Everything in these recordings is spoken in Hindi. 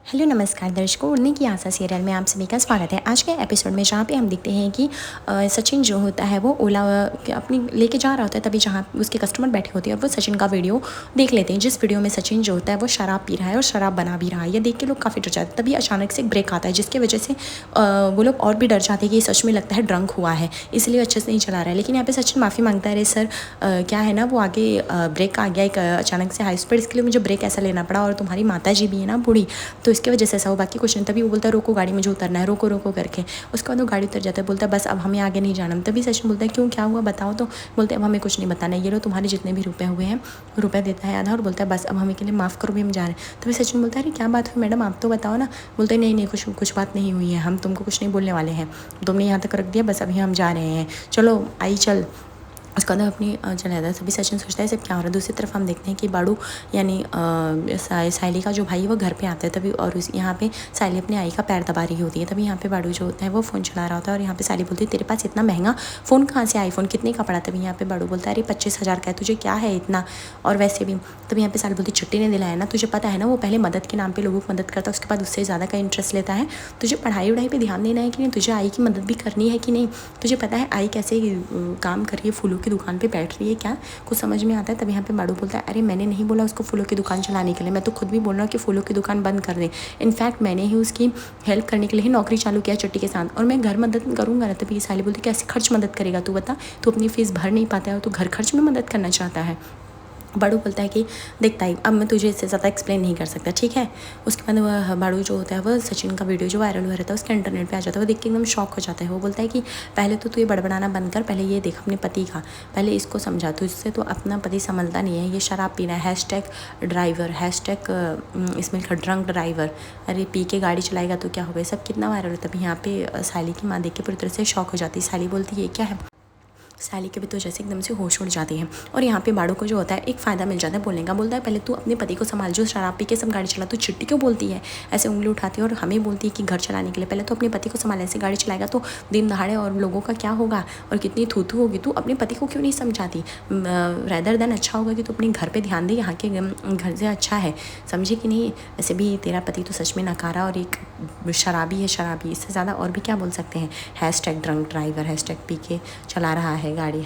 हेलो नमस्कार दर्शकों, उड़ने की आशा सीरियल में आप सभी का स्वागत है। आज के एपिसोड में जहाँ पे हम देखते हैं कि सचिन जो होता है वो ओला अपनी लेके जा रहा होता है, तभी जहाँ उसके कस्टमर बैठे होते हैं और वो सचिन का वीडियो देख लेते हैं, जिस वीडियो में सचिन जो होता है वो शराब पी रहा है और शराब बना भी रहा है। ये देख के लोग काफ़ी डर जाते हैं। तभी अचानक से एक ब्रेक आता है जिसकी वजह से वो लोग और भी डर जाते हैं कि सच में लगता है ड्रंक हुआ है, इसलिए अच्छे से नहीं चला रहा है। लेकिन यहाँ पे सचिन माफ़ी मांगता है, अरे सर क्या है ना, वो आगे ब्रेक आ गया एक अचानक से हाई स्पीड, इसके लिए मुझे ब्रेक ऐसा लेना पड़ा, और तुम्हारी माता जी भी है ना बूढ़ी, तो इसकी वजह से ऐसा हो, बाकी कुछ नहीं। तभी वो बोलता है रोको गाड़ी, मुझे उतरना है, रोको रोको करके। उसके बाद वो गाड़ी उतर जाता है, बोलता है बस अब हमें आगे नहीं जाना। तभी सचिन बोलता है क्यों, क्या हुआ बताओ। तो बोलते हैं अब हमें कुछ नहीं बताना, ये लो तुम्हारे जितने भी रुपए हुए हैं। रुपया देता है आधा और बोलता है बस अब हमें के लिए माफ़ करो भी, हम जा रहे हैं। तभी सचिन बोलता है अरे क्या बात हुई मैडम, आप तो बताओ ना। बोलते हैं नहीं नहीं, कुछ बात नहीं हुई है, हम तुमको कुछ नहीं बोलने वाले हैं, तुमने यहाँ तक रख दिया, बस अभी हम जा रहे हैं, चलो आई चल। उसका अंदर अपनी चला जाता है। सभी सचिन सोचता है सब क्या हो रहा है। दूसरी तरफ हम देखते हैं कि बाड़ू यानी सायली का जो भाई है वो घर पे आता है तभी, और यहाँ पे सायली अपनी आई का पैर दबा रही होती है। तभी यहाँ पे बाड़ू जो होता है वो फ़ोन चला रहा होता है, और यहाँ पे सायली बोलती है तेरे पास इतना महंगा फ़ोन कहाँ से, आईफोन कितने का पड़ा। तभी यहाँ पे बाड़ू बोलता है अरे 25,000 का है, तुझे क्या है इतना, और वैसे भी। तभी यहाँ पे सायली बोलती चिट्टी ने दिलाया ना, तुझे पता है ना वो पहले मदद के नाम पर लोगों की मदद करता है, उसके बाद उससे ज़्यादा का इंटरेस्ट लेता है। तुझे पढ़ाई वढ़ाई पर ध्यान देना है कि नहीं, तुझे आई की मदद भी करनी है कि नहीं, तुझे पता है आई कैसे काम कर रही है, फूलों की दुकान पर बैठ रही है, क्या कुछ समझ में आता है। तभी यहाँ पे बाड़ू बोलता है अरे मैंने नहीं बोला उसको फूलों की दुकान चलाने के लिए, मैं तो खुद भी बोल रहा हूँ कि फूलों की दुकान बंद कर दे। इनफैक्ट मैंने ही उसकी हेल्प करने के लिए ही नौकरी चालू किया चिट्टी के साथ, और मैं घर मदद करूँगा ना। तभी साली बोलती कैसे खर्च मदद करेगा तू, बता, तू अपनी फीस भर नहीं पाता है और तू घर खर्च में मदद करना चाहता है। बाड़ू बोलता है कि देखता ही, अब मैं तुझे इससे ज़्यादा एक्सप्लेन नहीं कर सकता, ठीक है। उसके बाद वह बाड़ू जो होता है वह सचिन का वीडियो जो वायरल हुआ रहता है उसके इंटरनेट पे आ जाता है। वो देख के एकदम शॉक हो जाता है। वो बोलता है कि पहले तो तू ये बड़बड़ाना बंद कर, पहले ये देख अपने पति का, पहले इसको समझा, तो इससे तो अपना पति संभलता नहीं है, ये शराब पीना है, #ड्राइवर, इसमें लिखा ड्रंक ड्राइवर, अरे पी के गाड़ी चलाएगा तो क्या होगा। सब कितना वायरल होता है। तभी यहाँ पे साली की माँ देख के पूरी तरह से शॉक हो जाती है। साली बोलती है ये क्या है। साली के भी तो जैसे एकदम से होश उड़ जाती है, और यहाँ पे बाड़ू को जो होता है एक फ़ायदा मिल जाता है बोलने का। बोलता है पहले तू अपने पति को संभाल, जो शराब पी के सब गाड़ी चला, तू चिट्टी क्यों बोलती है, ऐसे उंगली उठाती है और हमें बोलती है कि घर चलाने के लिए, पहले तो अपने पति को संभाल, ऐसे गाड़ी चलाएगा तो दिन दहाड़े और लोगों का क्या होगा, और कितनी थूथू होगी। तू अपने पति को क्यों नहीं समझाती, रैदर देन अच्छा होगा कि तू अपने घर पर ध्यान दे, यहाँ के घर से अच्छा है, समझे कि नहीं। वैसे भी तेरा पति तो सच में नकारा और एक शराबी है, शराबी, इससे ज़्यादा और भी क्या बोल सकते हैं। #ड्रंक ड्राइवर, #पी के चला रहा है गाड़ी,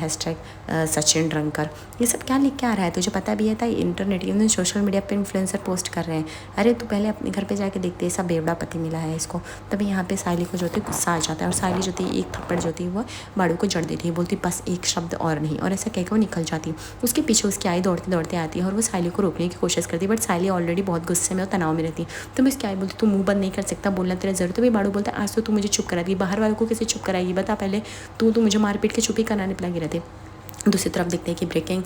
#सचिन ड्रंकर, ये सब क्या लिख के आ रहा है, तुझे पता भी है था। इंटरनेट इवन सोशल मीडिया पे इन्फ्लुएंसर पोस्ट कर रहे हैं, अरे तू पहले अपने घर पे जाके देखते, सब बेवड़ा पति मिला है इसको। तभी यहाँ पे सायली को जो थी गुस्सा आ जाता है, और सायली जो थी एक थप्पड़ जो थी वो बाड़ू को जड़ देती है, बोलती बस एक शब्द और नहीं, और ऐसा कहकर वो निकल जाती। उसके पीछे उसकी आई दौड़ते दौड़ते आती है और वो सायली को रोकने की कोशिश करती है, बट सायली ऑलरेडी बहुत गुस्से में और तनाव में रहती है। तो मैं उसकी आई बोलती तू मुँह बंद नहीं कर सकता, बोलना तेरा जरूरत है। बाड़ू बोलता है आज तो तू मुझे चुप कराएगी, बाहर वालों को कैसे चुप कराएगी बता, पहले तू मुझे मारपीट के चुप ही कराने पे लगी रहती। दूसरी तरफ देखते हैं कि ब्रेकिंग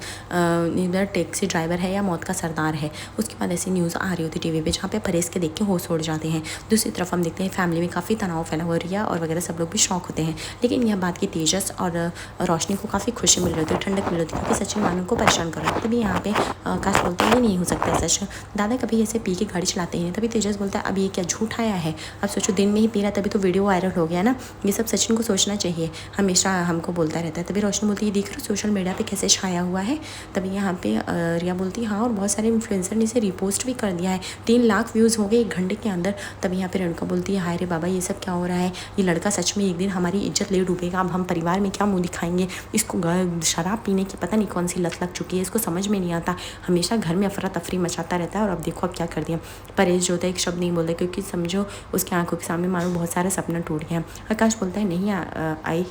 इधर टैक्सी ड्राइवर है या मौत का सरदार है। उसके बाद ऐसी न्यूज़ आ रही होती टीवी पे जहाँ पे परेश के देख के होश उड़ जाते हैं। दूसरी तरफ हम देखते हैं फैमिली में काफ़ी तनाव फैला हुआ, रिया और वगैरह सब लोग भी शौक होते हैं। लेकिन यह बात की तेजस और रोशनी को काफ़ी खुशी मिल रही होती है, ठंडक मिल रही होती है, क्योंकि सचिन मानू को परेशान कर रहा है। तभी यहाँ पे आकाश बोलते हैं ये नहीं हो सकता है सच, दादा कभी ऐसे पी के गाड़ी चलाते हैं। तभी तेजस बोलता है अब ये क्या झूठ आया है, अब सोचो दिन में ही पी रहा, तभी तो वीडियो वायरल हो गया ना, ये सब सचिन को सोचना चाहिए, हमेशा हमको बोलता रहता है। तभी रोशनी बोलती है देख रहे हो सोशल मीडिया पे कैसे छाया हुआ है। तभी यहाँ पे रिया बोलती है हाँ, और बहुत सारे इन्फ्लुएंसर ने इसे रिपोस्ट भी कर दिया है, 3 लाख व्यूज़ हो गए 1 घंटे के अंदर। तभी यहाँ पे रेणुका बोलती है हाय रे बाबा ये सब क्या हो रहा है, ये लड़का सच में एक दिन हमारी इज्जत ले डूबेगा, अब हम परिवार में क्या मुँह दिखाएंगे, इसको शराब पीने की पता नहीं कौन सी लत लग चुकी है, इसको समझ में नहीं आता, हमेशा घर में अफरा तफरी मचाता रहता है, और अब देखो अब क्या कर दिया। परेश जो होता है एक शब्द नहीं बोलता, क्योंकि समझो उसकी आंखों के सामने मानो बहुत सारे सपना टूट गया। आकाश बोलता है नहीं आई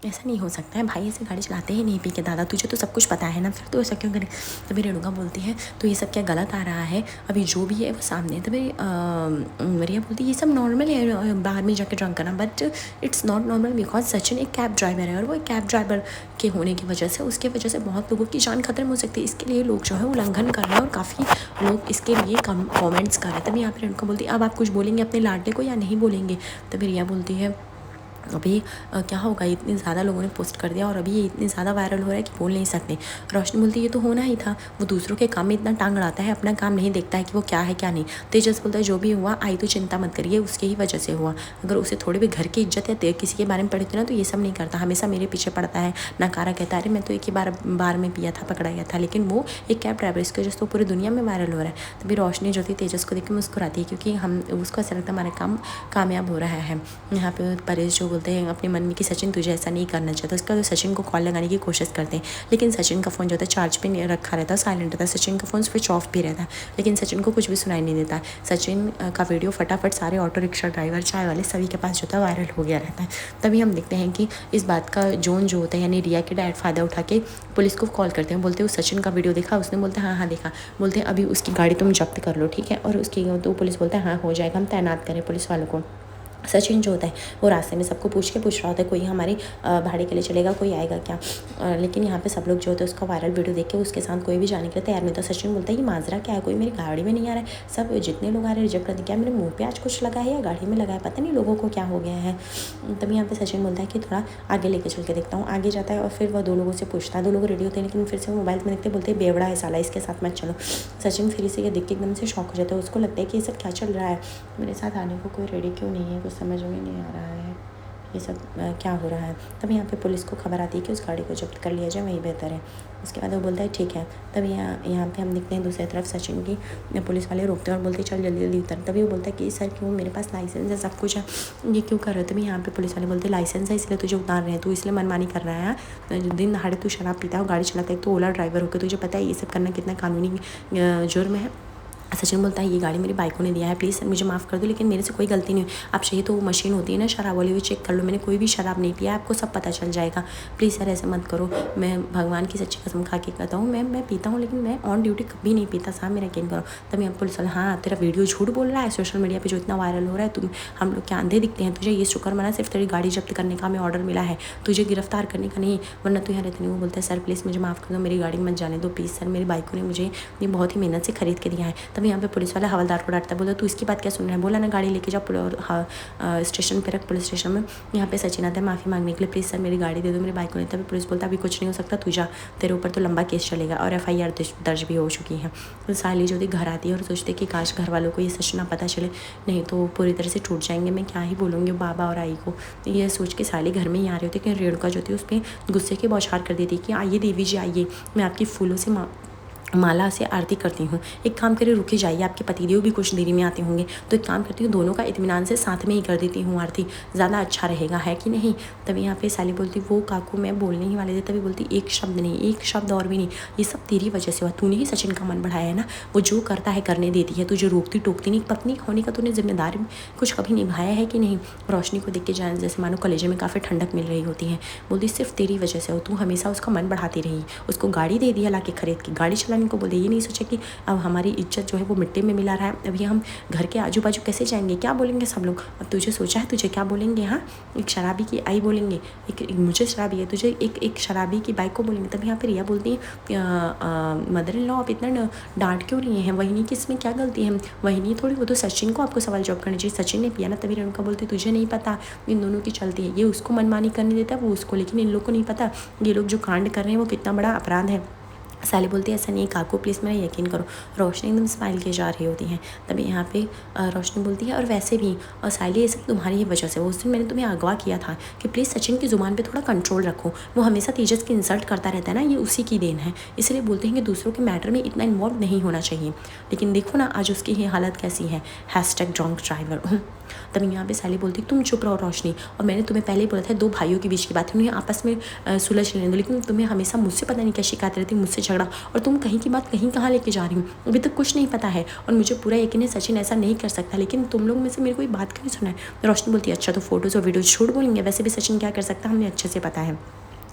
ऐसा नहीं हो सकता है, भाई ऐसे गाड़ी चलाते ही नहीं पी के, दादा तुझे तो सब कुछ पता है ना, फिर तो ऐसा क्यों करे। तभी रेणुका बोलती है तो ये सब क्या गलत आ रहा है, अभी जो भी है वो सामने है। तभी रिया बोलती है ये सब नॉर्मल है बाहर में जाके ड्रंक करना, but it's not normal because Sachin एक कैब ड्राइवर है, और वो एक कैब ड्राइवर के होने की वजह से उसके वजह से बहुत लोगों की जान खतरे में हो सकती है, इसके लिए लोग जो है उल्लंघन कर रहे हैं, और काफ़ी लोग इसके लिए कॉमेंट्स कर रहे हैं। तभी यहाँ पर रेणुका बोलती है अब आप कुछ बोलेंगे अपने लाडले को या नहीं बोलेंगे। तभी रिया बोलती है अभी क्या होगा, इतने ज़्यादा लोगों ने पोस्ट कर दिया और अभी ये इतने ज़्यादा वायरल हो रहा है कि बोल नहीं सकते। रोशनी बोलती है ये तो होना ही था, वो दूसरों के काम में इतना टांग अड़ाता है, अपना काम नहीं देखता है कि वो क्या है क्या नहीं। तेजस बोलता है जो भी हुआ आई तो चिंता मत करिए, उसके ही वजह से हुआ। अगर उसे थोड़ी भी घर की इज्जत है किसी के बारे में पड़ी थी ना तो ये सब नहीं करता, हमेशा मेरे पीछे पड़ता है। नकारा कहता है अरे मैं तो एक ही बार में पिया था, पकड़ा गया था, लेकिन वो एक कैब ड्राइवर, इसकी वजह से तो पूरी दुनिया में वायरल हो रहा है। तभी रोशनी जो थी तेजस को देख के मुस्कुराती है, क्योंकि हम उसको ऐसा लगता है हमारा काम कामयाब हो रहा है। यहाँ पे परेश जो बोलते हैं अपने मन में कि सचिन तुझे ऐसा नहीं करना चाहिए, तो उसका तो सचिन को कॉल लगाने की कोशिश करते हैं, लेकिन सचिन का फ़ोन जो होता है चार्ज पे नहीं रखा रहता, साइलेंट रहता है, सचिन का फ़ोन स्विच ऑफ भी रहता है, लेकिन सचिन को कुछ भी सुनाई नहीं देता। सचिन का वीडियो फटाफट सारे ऑटो रिक्शा ड्राइवर, चाय वाले सभी के पास जो था वायरल हो गया रहता है। तभी हम देखते हैं कि इस बात का जोन जो होता है यानी रिया के डैड फ़ायदा उठा के पुलिस को कॉल करते हैं, बोलते हैं उस सचिन का वीडियो देखा, उसने बोलता है हाँ देखा, बोलते हैं अभी उसकी गाड़ी तुम जब्त कर लो, ठीक है, और उसकी तो पुलिस बोलता है हाँ हो जाएगा, हम तैनात करें पुलिस वालों को। सचिन जो होता है वो रास्ते में सबको पूछ रहा होता है कोई हमारे भाड़े के लिए चलेगा, कोई आएगा क्या, लेकिन यहाँ पे सब लोग जो होते हैं उसका वायरल वीडियो देख के उसके साथ कोई भी जाने के लिए तैयार नहीं होता। सचिन बोलता है ये माजरा क्या है, कोई मेरी गाड़ी में नहीं आ रहा है, सब जितने लोग आ रहे हैं रिजेक्ट कर दिया, क्या मेरे मुँह पे आज कुछ लगा है या गाड़ी में लगा है, पता नहीं लोगों को क्या हो गया है। तभी यहाँ पे सचिन बोलता है कि थोड़ा आगे लेके चल के देखता हूँ, आगे जाता है और फिर वह 2 लोगों से पूछता है, 2 लोग रेडी होते हैं लेकिन फिर से वो मोबाइल में देखते बोलते हैं बेवड़ा है साला, इसके साथ मत चलो। सचिन फिर से ये देख के एकदम से शॉक हो जाता है, उसको लगता है कि ये सब क्या चल रहा है, मेरे साथ आने को कोई रेडी क्यों नहीं है, कुछ समझ में नहीं आ रहा है, ये सब क्या हो रहा है। तब यहाँ पे पुलिस को खबर आती है कि उस गाड़ी को जब्त कर लिया जाए, वही बेहतर है। उसके बाद वो बोलता है ठीक है। तभी यहाँ पे हम देखते हैं दूसरी तरफ सचिन की पुलिस वाले रोकते हैं और बोलते हैं चल जल्दी जल्दी उतर। तभी वो बोलता है कि सर क्यों, मेरे पास लाइसेंस है, सब कुछ है, ये क्यों कर रहे हो। तभी यहाँ पे पुलिस वाले बोलते हैं लाइसेंस है इसलिए तुझे उतार रहे हैं, तू इसलिए मनमानी कर रहा है, दिन दहाड़े तू शराब पीता है और गाड़ी चलाता है, तो ओला ड्राइवर होकर तुझे पता है ये सब करना कितना कानूनी जुर्म है। सचिन बोलता है ये गाड़ी मेरी बाइकों ने दिया है, प्लीज़ सर मुझे माफ़ कर दो, लेकिन मेरे से कोई गलती नहीं हुई। आप चाहिए तो वो मशीन होती है ना शराब वाली, वो चेक कर लो, मैंने कोई भी शराब नहीं पिया, आपको सब पता चल जाएगा, प्लीज़ सर ऐसे मत करो, मैं भगवान की सच्ची कसम खा के कहता हूँ, मैं पीता हूँ लेकिन मैं ऑन ड्यूटी कभी नहीं पीता साहब, मेरा यकीन करो। तभी हम पुलिस वाले हाँ तेरा वीडियो झूठ बोल रहा है सोशल मीडिया पर जो इतना वायरल हो रहा है, तुम हम लोग क्या अंधे दिखते हैं तुझे, ये शुक्र मना सिर्फ तेरी गाड़ी जब्त करने का हमें ऑर्डर मिला है, तुझे गिरफ्तार करने का नहीं, वरना तू यहाँ रहते नहीं। वो बोलता है सर प्लीज़ मुझे माफ़ कर दो, मेरी गाड़ी मत जाने दो प्लीज़ सर, मेरी बाइकों ने मुझे ये बहुत ही मेहनत से खरीद के दिया है। तभी यहाँ पे पुलिस वाला हवलदार को डांटता है, बोला तू इसकी बात क्या सुन रहा है, बोला ना गाड़ी लेके जाओ स्टेशन पे रख, पुलिस स्टेशन में। यहाँ पे सचिन आता है माफ़ी मांगने के लिए, प्लीज़ सर मेरी गाड़ी दे दो, मेरी बाइक को नहीं। तभी पुलिस बोलता अभी कुछ नहीं हो सकता, तू जा, तेरे ऊपर तो लंबा केस चलेगा, और FIR दर्ज भी हो चुकी है। तो साली जो थी घर आती है और सोचते कि काश घर वालों को ये सच ना पता चले, नहीं तो पूरी तरह से टूट जाएंगे, मैं क्या ही बोलूँगी बाबा और आई को। ये सोच के साली घर में ही आ रही होती है कि रेणुका जो थी उस पर गुस्से की बौछार कर देती कि आइए देवी जी आइए, मैं आपकी फूलों से माला से आरती करती हूँ, एक काम करिए रुके जाइए, आपके पतिदेव भी कुछ देरी में आते होंगे, तो एक काम करती हूँ दोनों का इत्मीनान से साथ में ही कर देती हूँ आरती, ज़्यादा अच्छा रहेगा है कि नहीं। तभी यहाँ पे साली बोलती वो काकू मैं बोलने ही वाले थे। तभी बोलती एक शब्द नहीं, एक शब्द और भी नहीं, ये सब तेरी वजह से हुआ, तूने ही सचिन का मन बढ़ाया है ना, वो जो करता है करने देती है, तुझे रोकती टोकती नहीं, पत्नी होने का तूने जिम्मेदारी कुछ कभी निभाया है कि नहीं। रोशनी को देख के जान जैसे मानो कलेजे में काफ़ी ठंडक मिल रही होती है। बोलती सिर्फ तेरी वजह से हो, तू हमेशा उसका मन बढ़ाती रही, उसको गाड़ी दे दिया ला के खरीद की, गाड़ी चलाने को बोल दे, ये नहीं सोचा कि अब हमारी इज्जत जो है वो मिट्टी में मिला रहा है, अभी हम घर के आजू बाजू कैसे जाएंगे, क्या बोलेंगे सब लोग। अब तुझे सोचा है तुझे क्या बोलेंगे, हाँ एक शराबी की आई बोलेंगे, एक मुझे शराबी है, तुझे एक शराबी की बाइक को बोलेंगे। तभी यहाँ पे रिया बोलती है मदर इन लॉ आप इतना डांट क्यों रही हैं, वही नहीं कि इसमें क्या गलती है, वही नहीं थोड़ी, वो तो सचिन को आपको सवाल जवाब करना चाहिए, सचिन ने पिया ना। तभी रेणुका बोलती तुझे नहीं पता इन दोनों की चलती है, ये उसको मनमानी करने देता है वो उसको, लेकिन इन लोग को नहीं पता ये लोग जो कांड कर रहे हैं वो कितना बड़ा अपराध है। साली बोलती है ऐसा नहीं काकू प्लीज़ मेरा यकीन करो। रोशनी एकदम स्माइल किए जा रही होती हैं। तभी यहाँ पे रोशनी बोलती है और वैसे भी और साली ये सब तुम्हारी ही वजह से, उस दिन मैंने तुम्हें अगवा किया था कि प्लीज़ सचिन की ज़ुबान पे थोड़ा कंट्रोल रखो, वो हमेशा तेजस की इंसल्ट करता रहता है ना, ये उसी की देन है, इसलिए बोलते हैं कि दूसरों के मैटर में इतना इन्वॉल्व नहीं होना चाहिए। लेकिन देखो ना आज उसकी ये हालत कैसी है, #ड्रंक ड्राइवर। तभी यहाँ पे साली बोलती तुम चुप रहो रोशनी, और मैंने तुम्हें पहले ही बोला था 2 भाइयों के बीच की बात है, उन्हें आपस में सुलझ लेने दो, लेकिन तुम्हें हमेशा मुझसे पता नहीं क्या शिकायत रहती, मुझसे झगड़ा, और तुम कहीं की बात कहीं कहाँ लेके जा रही हो, अभी तक कुछ नहीं पता है, और मुझे पूरा यकीन है सचिन ऐसा नहीं कर सकता, लेकिन तुम लोग में से मेरे को ये बात क्यों नहीं सुना है। रोशनी बोलती है अच्छा तो फोटोज़ और वीडियोज़ झूठ बोलेंगे, वैसे भी सचिन क्या कर सकता है हमें अच्छे से पता है।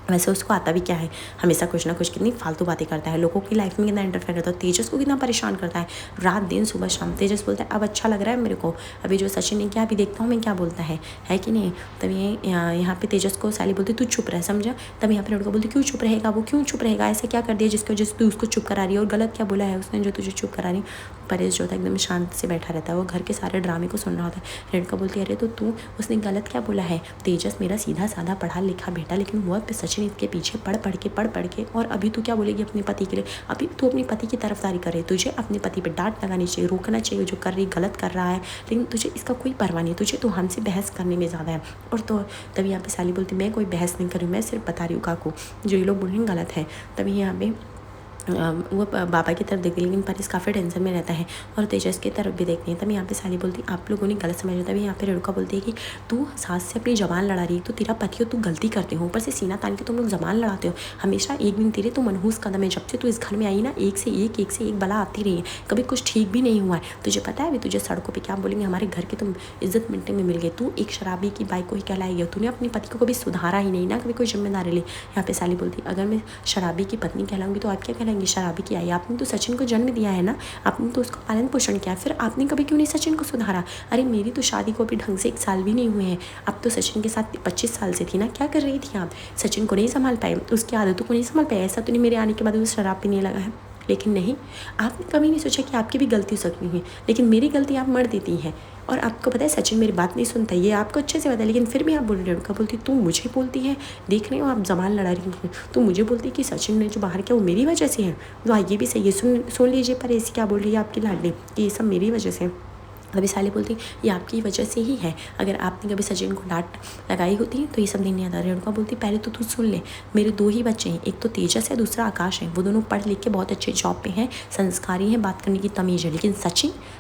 वैसे उसको आता भी क्या है, हमेशा कुछ ना कुछ कितनी फालतू बातें करता है, लोगों की लाइफ में कितना इंटरफेयर करता है, तेजस को कितना परेशान करता है रात दिन सुबह शाम। तेजस बोलता है अब अच्छा लग रहा है मेरे को, अभी जो सचिन ने क्या अभी देखता हूँ मैं क्या बोलता है कि नहीं। तब ये यहाँ पे तेजस को साली बोलती तू चुप रह, समझा। तब यहाँ पे लड़का बोलती क्यों चुप रहेगा, वो क्यों चुप रहेगा, ऐसा क्या कर दिया जिसकी वजह से तू उसको चुप करा रही है, और गलत क्या बोला है उसने जो तुझे चुप करा रही। परेश जो था एकदम शांत से बैठा रहता है, वो घर के सारे ड्रामे को सुन रहा होता है। लड़का बोलती है अरे तो तू उसने गलत क्या बोला है, तेजस मेरा सीधा साधा पढ़ा लिखा बेटा, लेकिन वो सचिन इसके पीछे पढ़ पढ़ के और अभी तू क्या बोलेगी अपने पति के लिए, अभी तू अपने पति की तरफदारी करे, तुझे अपने पति पे डांट लगानी चाहिए, रोकना चाहिए जो कर रही गलत कर रहा है, लेकिन तुझे इसका कोई परवाह नहीं, तुझे तो हमसे बहस करने में ज़्यादा है। और तो तभी यहाँ पे साली बोलती मैं कोई बहस नहीं कर रही, मैं सिर्फ बता रही हूँ काकू जो ये लोग बोल रहे हैं गलत है। तभी यहाँ पे वो बाबा की तरफ देखती, लेकिन परेश काफ़ी टेंशन में रहता है और तेजस की तरफ भी देखती है। तभी यहाँ पे साली बोलती आप लोगों ने गलत समझा। तभी यहाँ पे रेणुका बोलती है कि तू सास से अपनी जबान लड़ा रही है, तो तेरा पति हो, तू गलती करते हो, ऊपर से सीना तान के तुम लोग जबान लड़ाते हो, हमेशा एक दिन तेरे तो मनहूस कदम है, जब से तू इस घर में आई ना एक से एक बला आती रही है, कभी कुछ ठीक भी नहीं हुआ है। तुझे पता है अभी तुझे सड़कों पर क्या बोलेंगे, हमारे घर की तुम इज्जत मिनटे में मिल गई, तू एक शराबी की बाइक को ही कहलाएगी, तूने अपने पति को कभी सुधारा ही नहीं ना, कभी कोई जिम्मेदारी ली। यहाँ पे साली बोलती अगर मैं शराबी की पत्नी कहलाऊंगी तो आप क्या कहलाएंगी, शराबी की आई। आपने तो सचिन को जन्म दिया है ना, आपने तो उसको पालन पोषण किया, फिर आपने कभी क्यों नहीं सचिन को सुधारा। अरे मेरी तो शादी को अभी ढंग से 1 साल भी नहीं हुए हैं, अब तो सचिन के साथ 25 साल से थी ना, क्या कर रही थी आप, सचिन को नहीं संभाल पाए, उसकी आदतों को नहीं संभाल पाए, ऐसा तो नहीं मेरे आने के बाद वो शराब पीने लगा है। लेकिन नहीं, आपने कभी नहीं सोचा कि आपकी भी गलती हो सकती है, लेकिन मेरी गलती आप मर देती हैं। और आपको पता है सचिन मेरी बात नहीं सुनता, ये आपको अच्छे से पता है, लेकिन फिर भी आप बोल रहे हो। क्या बोलती तू मुझे बोलती है, देख रहे हो आप जबान लड़ा रही हो, तू मुझे बोलती है कि सचिन ने जो बाहर किया वो मेरी वजह से है। तो ये भी सही है, सुन लीजिए पर ऐसी क्या बोल रही है आपकी लाडली कि ये सब मेरी वजह से। तभी साली बोलती ये आपकी वजह से ही है, अगर आपने कभी सचिन को डांट लगाई होती तो ये सब नहीं आता। रेणुका बोलती पहले तो तू सुन ले, मेरे 2 ही बच्चे हैं, एक तो तेजस है दूसरा आकाश है, वो दोनों पढ़ लिख के बहुत अच्छे जॉब पे हैं, संस्कारी हैं, बात करने की तमीज़ है, लेकिन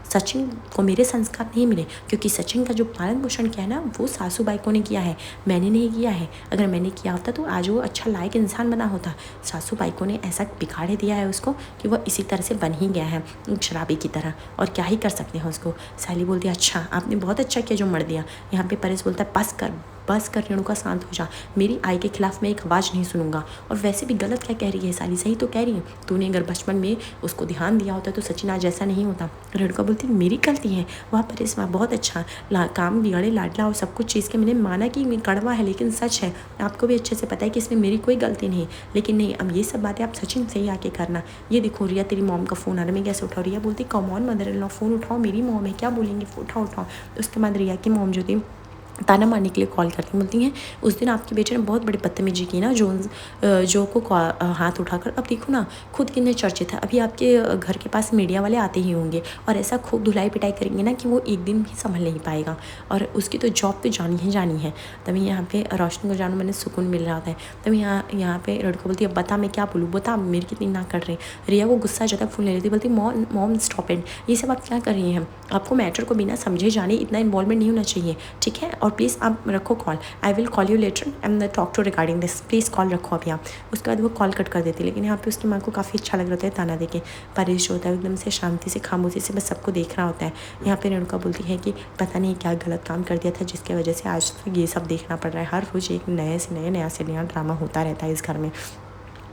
सचिन को मेरे संस्कार नहीं मिले, क्योंकि सचिन का जो पालन पोषण किया है ना वो सासू बाइकों ने किया है, मैंने नहीं किया है। अगर मैंने किया होता तो आज वो अच्छा लायक इंसान बना होता, सासू बाइकों ने ऐसा बिगाड़े दिया है उसको कि वो इसी तरह से बन ही गया है शराबी की तरह, और क्या ही कर सकते हैं उसको। साली बोलती है अच्छा आपने बहुत अच्छा किया जो मर दिया। यहाँ पे परेश बोलता है बस कर रेणुका शांत हो जा, मेरी आई के खिलाफ मैं एक आवाज़ नहीं सुनूंगा, और वैसे भी गलत क्या कह रही है साली, सही तो कह रही है, तूने अगर बचपन में उसको ध्यान दिया होता तो सचिन आज ऐसा नहीं होता। रेणुका बोलती मेरी गलती है, वहाँ परेश वहाँ बहुत अच्छा काम बिगड़े लाडला और सब कुछ चीज़ के मैंने माना कि कड़वा है, लेकिन सच है, आपको भी अच्छे से पता है कि इसमें मेरी कोई गलती नहीं, लेकिन नहीं अब ये सब बातें आप सचिन से ही आके करना। ये देखो रिया तेरी मॉम का फ़ोन आ रहा है, मैं कैसे उठाऊँ, रिया बोलती come on mother in law, phone उठाओ, मेरी मॉम है क्या बोलेंगे, उठाओ। उसके बाद रिया की मॉम जो थी ताना मारने के लिए कॉल करती, बोलती हैं उस दिन आपके बेटे ने बहुत बड़ी बदतमीजी की ना जो को हाथ उठाकर, अब देखो ना खुद कितने चर्चित है, अभी आपके घर के पास मीडिया वाले आते ही होंगे और ऐसा खूब धुलाई पिटाई करेंगे ना कि वो एक दिन भी संभल नहीं पाएगा, और उसकी तो जॉब तो जानी है। तभी यहाँ पे रोशनी को जानो मैंने सुकून मिल रहा होता है। तभी यहाँ पे लड़का बोलती है बता मैं क्या बोलूँ, बता मेरी कितनी ना कर रही। रिया को गुस्सा जाता फ़ोन ले लेती, बोलती मॉम स्टॉप इट, ये सब आप क्या कर रही हैं, आपको मैटर को बिना समझे जाने इतना इन्वॉल्वमेंट नहीं होना चाहिए, ठीक है, और प्लीज़ आप रखो call, I will call you later, I am talk to regarding this, please call रखो अभी आप। उसके बाद वो कॉल कट कर देती, लेकिन यहाँ पे उसकी माँ को काफ़ी अच्छा लग रहा है ताना देके। परेश होता है एकदम से शांति से खामोशी से बस सबको देख रहा होता है। यहाँ पे रेणुका बोलती है कि पता नहीं क्या गलत काम कर दिया था जिसकी वजह से आज तक ये सब देखना पड़ रहा है, हर रोज़ एक नया से नया ड्रामा होता रहता है इस घर में।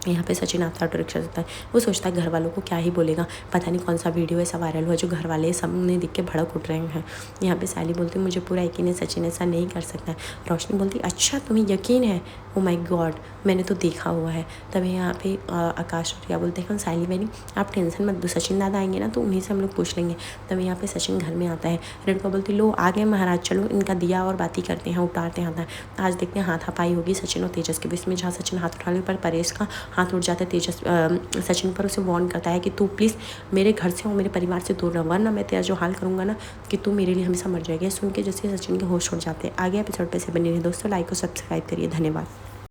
यहाँ पे सचिन आता ऑटो रिक्शा होता है, वो सोचता है घर वालों को क्या ही बोलेगा, पता नहीं कौन सा वीडियो ऐसा वायरल हुआ जो घर वाले सब ने देख के भड़क उठ रहे हैं। यहाँ पे साली बोलती मुझे पूरा यकीन है सचिन ऐसा नहीं कर सकता है। रोशनी बोलती अच्छा तुम्हें यकीन है, ओ माय गॉड मैंने तो देखा हुआ है। तभी यहाँ पे आकाश और रिया बोलते हैं साली बहनी आप टेंशन मत दो, सचिन दादा आएंगे ना तो उन्हीं से हम लोग पूछ लेंगे। तभी यहाँ पे सचिन घर में आता है, रेणुका बोलती लो आ गए महाराज, चलो इनका दिया और बाती करते हैं, उतारते हैं आता है। आज देखते हैं हाथापाई होगी सचिन और तेजस के बीच में, जहाँ सचिन हाथ उठा ले पर परेश का हाथ उठ जाता है। तेजस सचिन पर उसे वार्न करता है कि तू प्लीज़ मेरे घर से और मेरे परिवार से दूर रह, वरना मैं तेरा जो हाल करूँगा ना कि तू मेरे लिए हमेशा मर जाएगी। सुन के जैसे सचिन के होश उड़ जाते हैं। आगे एपिसोड पे से बने रहे दोस्तों, लाइक और सब्सक्राइब करिए, धन्यवाद।